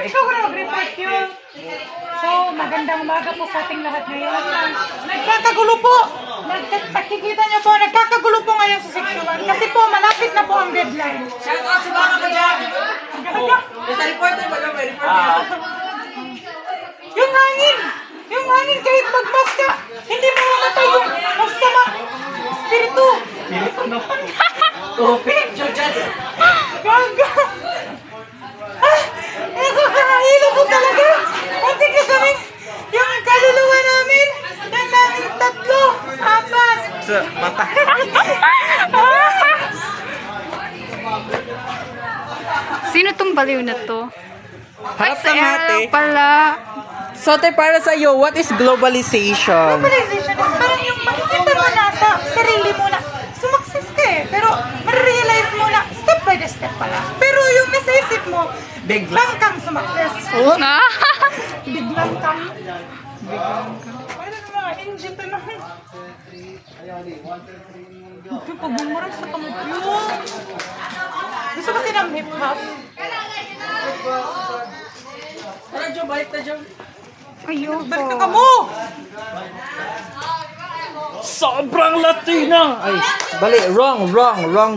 ikaw ka na mag-report yun. So, magandang umaga po sa ating lahat ngayon. Nagkakagulo po. Nakikita niyo po, nagkakagulo po ngayon sa seksyon. Kasi po, malapit na po ang deadline. Shout out sa mga ka dyan! Sa reporter ba may reporter? Yung hangin kahit magmas ka, hindi mo mamatay yung masama. Spiritu. Gaga. Nakakahilo ko talaga. Kunti ka kami. Yung kaluluwa namin. Yung namin 3, 4. Sa mata. Sino tong baliw na to? Harap Ay, ng hati. pala. So, te, para sa iyo, what is globalization? Globalization is parang yung makikita mo na sa sarili mo na sumakses ka eh. Pero marirealize mo na step by step pala. Pero yung nasa isip mo, biglang kang sumakses. Ah. Biglang kang. Wala na mga engine to naman. Pag bumurang sa kamupyo. Gusto kasi ng hip-hop. Tara, Joe, balik na, Joe. Ayoko. Balik ka mo! Sobrang Latina! Ay, bali, wrong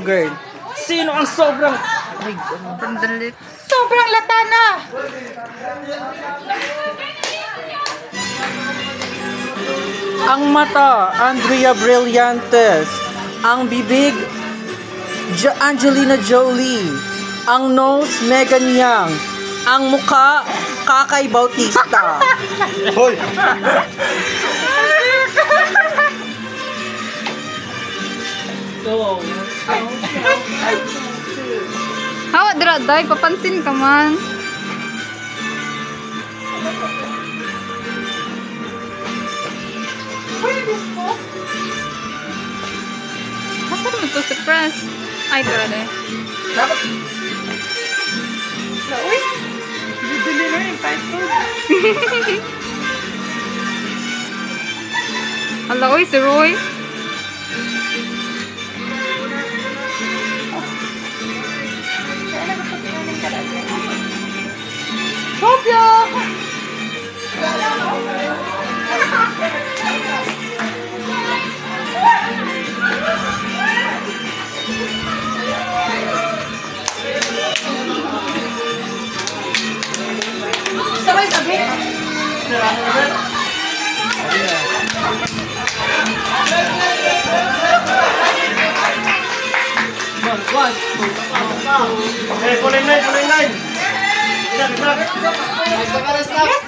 girl. Sino ang sobrang... Ay, Sandali. Sobrang latana! ang mata, Andrea Brillantes. Ang bibig, Angelina Jolie. Ang nose, Megan Young. Ang mukha, Kakay Bautista. Hoy! Hawa, draday. Papansin ka man. Asa naman to sa press? Ay, draday. Dapat, Uy! Bibili na yung title. Hala, uy, si Roy. Sofia! sabay sabi. Kulay line. Yes,